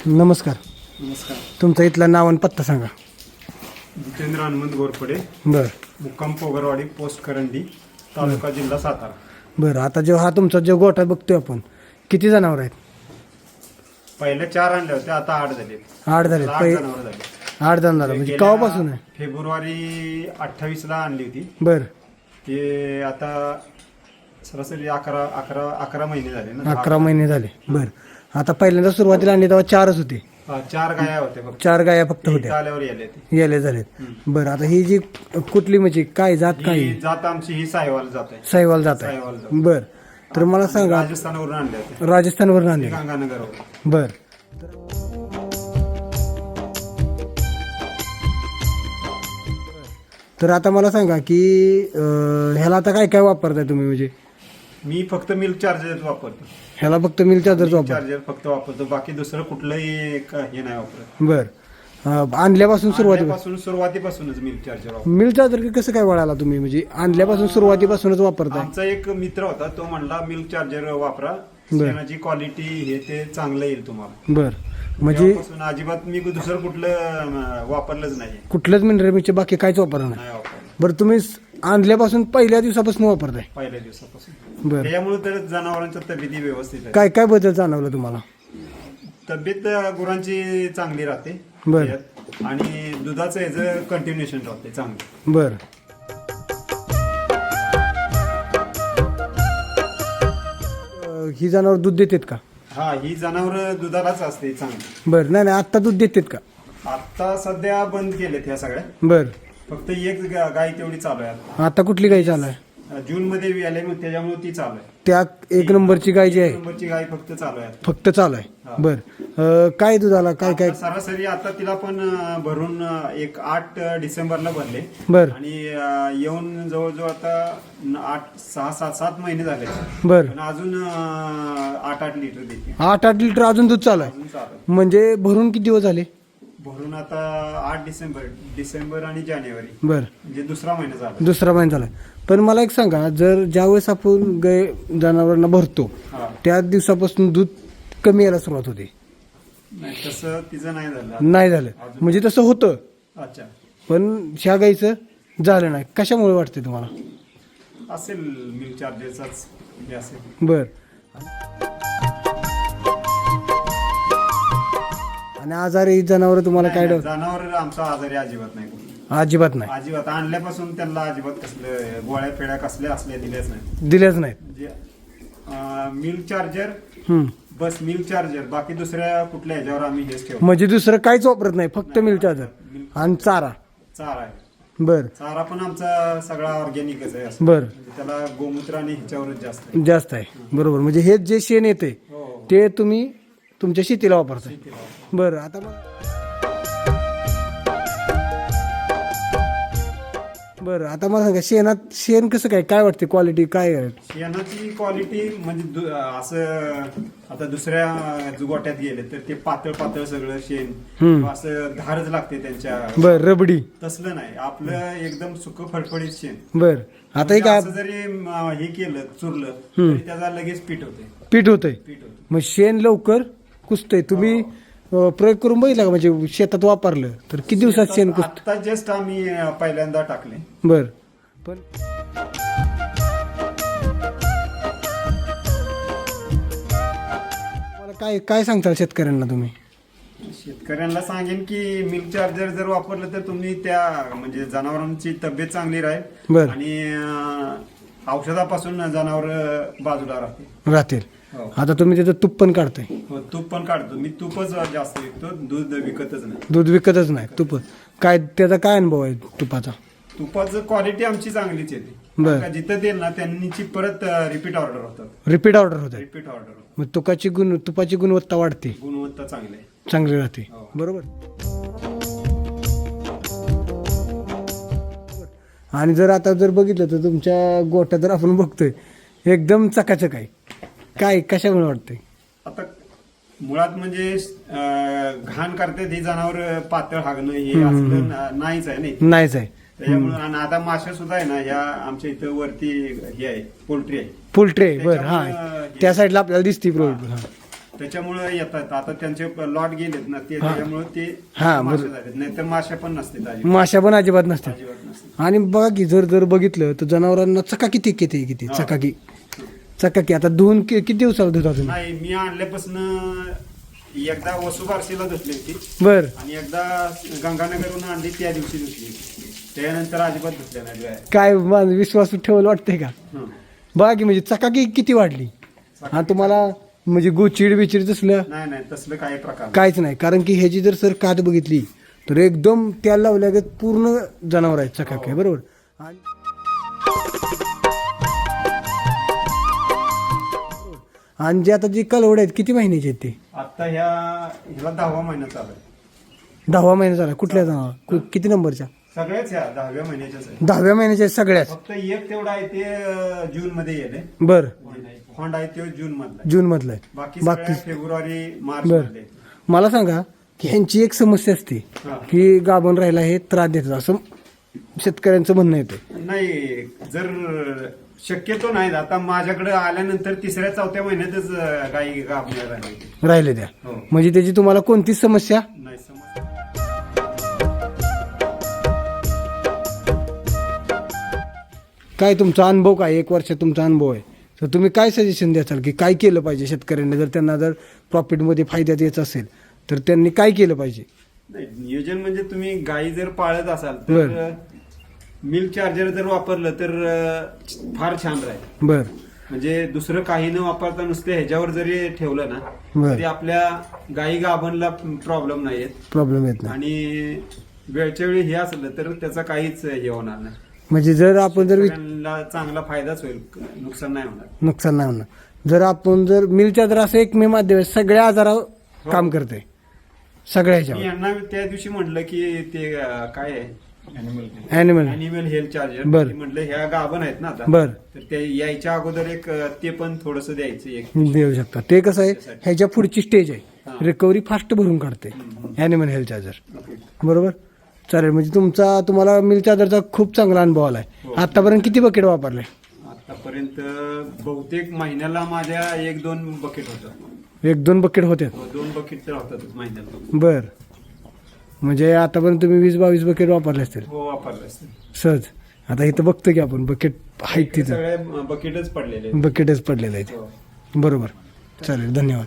नमस्कार. नमस्कार. तुमचा इथला नाव आणि पत्ता सांगा. जितेंद्र हनुमंत गोरपडे, बरं मुक्काम पोगरवाडी, पोस्ट करंडी, तालुका जिल्हा सातारा. बरं. आता हा तुमचा जो गोठा बघतोय आपण, किती जनावर आहेत? पहिले 4 आणले होते, आता 8 झाले. 8 झाले. 8 जनावर झाले. 8 जनावर म्हणजे केव्हापासून आहे? फेब्रुवारी 28 ला आणली होती. बरं. ते आता सरासरी 11 महिने झाले ना. 11 महिने झाले. बरं. आता पहिल्यांदा सुरुवातीला आणली तेव्हा 4च होते. 4 गाया होत्या फक्त. 4 गाया फक्त इथं होत्या. आल्यावर यायले ते. याले झालेत. बरं. आता ही जी कुठली म्हणजे काय जात काय? ही जात आमची ही सायवाल जात आहे. साहिवाल जात आहे. सायवाल जात. बरं. तर मला सांगा, राजस्थानवरून आणले होते. राजस्थानवरून आणले. गंगानगरवरून. बरं. तर आता मला सांगा की ह्याला आता काय काय वापरताय तुम्ही? म्हणजे मी फक्त मिल्क चार्जर वापरतो. ह्याला फक्त मिल्क चार्जर वापर. चार्जर फक्त वापरतो, बाकी दुसरं कुठलंही हे नाही वापरत. बर. आणल्यापासून सुरुवातीपासूनच मिल्क चार्जर वापरतो. मिल्क चार्जर कसं काय वळाला तुम्ही? म्हणजे आणल्यापासून सुरुवातीपासूनच वापरताय? आमचा एक मित्र होता, तो म्हणला मिल्क चार्जर वापरा, शेणाची क्वालिटी हे ते चांगलं येईल तुम्हाला. बर. म्हणजे तेव्हापासून अजिबात मी दुसरं कुठलं वापरलंच नाही. कुठलंच मिनरल बाकी काहीच वापरलं नाही? नाही वापरलं. बरं. तुम्ही आणल्यापासून पहिल्या दिवसापासून वापरताय? पहिल्या दिवसापासून. बरं. त्यामुळे तर जनावरांच्या तब्येती व्यवस्थित आहे. काय काय बदल जाणवलं तुम्हाला? तब्येत गुरांची चांगली राहते. बरं. त्यात. आणि दुधाचं ह्याचं कंटिन्युएशन राहते चांगलं. बर. ही जनावर दूध देतात का? हा, ही जनावर दुधालाच असते चांगली. बर. नाही नाही, आत्ता दूध देतात का? आता सध्या बंद केलेत ह्या सगळ्या. बर. फक्त एक गाय तेवढी चालू आहे. आता कुठली गाय चालू आहे? जून मध्ये आले, मग त्याच्यामुळे ती चालू आहे. त्या 1 नंबरची गाय जी आहे नंबरची गाय फक्त चालू आहे. फक्त चालू आहे. हा. बर. काय दुधाला काय काय? आता सरासरी आता तिला पण भरून एक 8 डिसेंबरला भरले. बर. आणि येऊन जवळजवळ आता 7 महिने झाले. बर. पण अजून 8 लिटर देते. 8 लिटर अजून दूध चालू आहे? अजून चालू आहे. म्हणजे भरून किती दिवस झाले? भरून आता 8 डिसेंबर आणि जानेवारी, बर. म्हणजे दुसरा महिना झाला. दुसरा महिना झाला. पण मला एक सांगा, जर ज्यावेळेस आपण गाय जनावरांना भरतो हा. त्या दिवसापासून दूध कमी यायला सुरुवात होते? नाही, तसं तिचं नाही झालं. नाही झालं म्हणजे तसं होतं, अच्छा. पण ह्या गाईचं झालं नाही. कशामुळे वाटते तुम्हाला? असेल मिल्क चार्जेसचाच हे असेल. बर. आणि आजारी जनावर तुम्हाला काय नाही, जनावर आमचा आजारी अजिबात नाही. अजिबात नाही? अजिबात आणल्यापासून त्यांना अजिबात कसलं गोळ्या पेड्या कसल्या असल्या दिल्याच नाही. दिल्याच नाहीत? म्हणजे मिल्क चार्जर, हम्म. बस मिल्क चार्जर, बाकी दुसऱ्या कुठल्या ह्याच्यावर आम्ही हेच ठेवतो. म्हणजे दुसरं काहीच वापरत नाही, फक्त मिल्क चार्जर आणि चारा? चारा आहे. बर. चारा पण आमचा सगळा ऑर्गॅनिकच आहे असं. बर. म्हणजे त्याला गोमूत्र आणि ह्याच्यावरच जास्त आहे. जास्त आहे. बरोबर. म्हणजे हे जे शेण येते हो. ते तुम्ही तुमच्या शेतीला वापरताय? बरं. आता बरं, आता मला सांगा, शेण कसं काय काय वाटते? क्वालिटी काय आहे शेणाची? क्वालिटी म्हणजे असं आता दुसऱ्या गोट्यात गेले तर ते पातळ पातळ सगळं शेण, असं धारच लागते त्यांच्या. बर. रबडी? तसलं नाही, आपलं एकदम सुकं फडफडीत शेण. बर. आता एक असं जरी हे केलं, चुरलं तरी त्याचा लगेच पीठ होते. पीठ होतंय? मग शेण लवकर कुसतंय? तुम्ही प्रयोग करून बघितला का? म्हणजे शेतात वापरलं तर किती दिवसात शेण कुसत? आता जस्ट आम्ही पहिल्यांदा टाकले. बर. पण मला काय काय सांगताल शेतकऱ्यांना तुम्ही? शेतकऱ्यांना सांगेन की मिल्क चार्जर जर वापरलं तर तुम्ही त्या म्हणजे जनावरांची तब्येत चांगली राहील. बर. आणि औषधापासून जनावर बाजूला राहतील. हो. आता तुम्ही त्याचं तूप पण काढताय? हो, तूप पण काढतो मी. तूपच जास्त विकतो, दूध विकतच नाही. दूध विकतच नाही, तूप. काय त्याचा काय अनुभव आहे तुपाचा? तुपाचं क्वालिटी आमची चांगलीच येते. बरं. का जिथं देईल ना त्यांची परत रिपीट ऑर्डर होतात. रिपीट ऑर्डर होत आहे? Repeat order. मग तुपाची गुणवत्ता वाढते, गुणवत्ता चांगली आहे, चांगली राहते. हो. बरोबर. आणि जर आता जर बघितलं तर तुमच्या गोठ्यात जर आपण बघतोय एकदम चकाचक आहे. काय कशामुळे वाटतंय? आता मुळात म्हणजे घाण करतात ही जनावर, पातळ हागणं हे असलं नाहीच आहे नाही. नाहीच आहे. त्याच्यामुळे. आणि आता माश्या सुद्धा आहे ना, ह्या आमच्या इथं वरती हे आहे, पोल्ट्री आहे. पोल्ट्री आहे. बरं. हा, त्याच्यामुळं त्या साईडला आपल्याला दिसते प्रोडक्ट. त्याच्यामुळे येतात. आता त्यांचे लॉट गेलेत ना ते, त्याच्यामुळे ते हा, मासे झालेत. नाहीतर माश्या पण नसते माश्या पण अजिबात नसतात. अजिबात नसते. आणि बघा की जर बघितलं तर जनावरांना चकाकी किती चकाकी आता धुवून किती दिवसाला धुता तुम्ही? नाही, मी आणल्यापासून एकदा वसुबारशीला धुतली होती बर. आणि एकदा गंगानगरहून आणली त्या दिवशी धुतली. त्यानंतर अजिबात धुतल्या नाही डोळ्या. काय विश्वास ठेवायला वाटतंय का? हं. बघा की म्हणजे चकाकी किती वाढली. आणि तुम्हाला म्हणजे गोचिड बिचिड तसलं नाही तसलं काही प्रकार नाही. काहीच नाही. कारण की ह्याची जर सर कात बघितली तर एकदम त्याला लावल्यागत पूर्ण जनावर आहे चकाकी आहे. बरोबर. आणि जे आता जे कलवड आहेत किती महिन्याचे आहेत ते? आता ह्याला 10वा महिना चालू आहे. 10वा महिना झाला. कुठल्या जनावर किती नंबरच्या? सगळ्याच ह्या 10व्या महिन्याच्याच आहे. 10व्या महिन्याच्या आहेत सगळ्याच. फक्त एक तेवढा आहे ते जून मध्ये येले. बर. फॉन्ड आहे ते जून मधला. जून मधला आहे. बाकी बाकी फेब्रुवारी मार्च बर. मधले. मला सांगा की ह्यांची एक समस्या असते हा. की गाभण राहायला हे त्रास देतात असं शेतकऱ्यांचं म्हणणं येतं. नाही, जर शक्यतो नाही. आता माझ्याकडे आल्यानंतर 3-4 महिन्यातच गाई गाभण्या राहिली. राहिले त्या हो. म्हणजे त्याची तुम्हाला कोणतीच समस्या नाही समज. काय तुमचा अनुभव काय 1 वर्षात तुमचा अनुभव आहे तर तुम्ही काय सजेशन द्याल की काय केलं पाहिजे शेतकऱ्यांनी जर त्यांना जर प्रॉफिटमध्ये फायद्यात यायचं असेल तर त्यांनी काय केलं पाहिजे? नाही, नियोजन म्हणजे तुम्ही गाई जर पाळत असाल बर. तर मिल्क चार्जर जर वापरलं तर फार छान राहील. बर. म्हणजे दुसरं काही न वापरता नुसते ह्याच्यावर जरी ठेवलं ना बर. तरी आपल्या गाई गाभणला प्रॉब्लेम नाही येत. प्रॉब्लेम येत नाही. आणि वेळच्या वेळी हे असलं तर त्याचा काहीच हे होणार नाही. म्हणजे जर आपण जर शेतकऱ्यांना चांगला फायदाच होईल, नुकसान नाही होणार. नुकसान नाही होणार. जर आपण जर मिलच्या जर असं एकमेव माध्यम आहे, सगळ्या आजारावर काम करते सगळ्या मी ह्याच्यावर. यांना त्या दिवशी म्हटलं की ते काय आहे ॲनिमल. Animal health charger. बर. म्हटलं ह्या गाभण आहेत ना आता, बर. तर ते यायच्या अगोदर एक ते पण थोडस द्यायचं एक. देऊ शकता. ते कसं आहे ह्याच्या पुढची स्टेज आहे, हा. रिकव्हरी फास्ट भरून काढते ॲनिमल हेल्थ चार्जर. ओके. बरोबर. चालेल. म्हणजे तुम्हाला मिल्क चार्जरचा खूप चांगला अनुभव आलाय. हो. आतापर्यंत किती बकेट वापरले? आतापर्यंत बहुतेक महिन्याला माझ्या 1-2 बकेट होतात. 1-2 बकेट होते. 2 बकेट तर होतातच महिन्याला. बर. म्हणजे आतापर्यंत तुम्ही 20-22 बकेट वापरले असतील हो, वापरलं असतं. सहज. आता इथं बघतो की आपण बकेट आहेत तिथं सगळे बकेटच पडलेले आहेत. बकेटच पडलेले आहेत. हो. बरोबर. चालेल. धन्यवाद.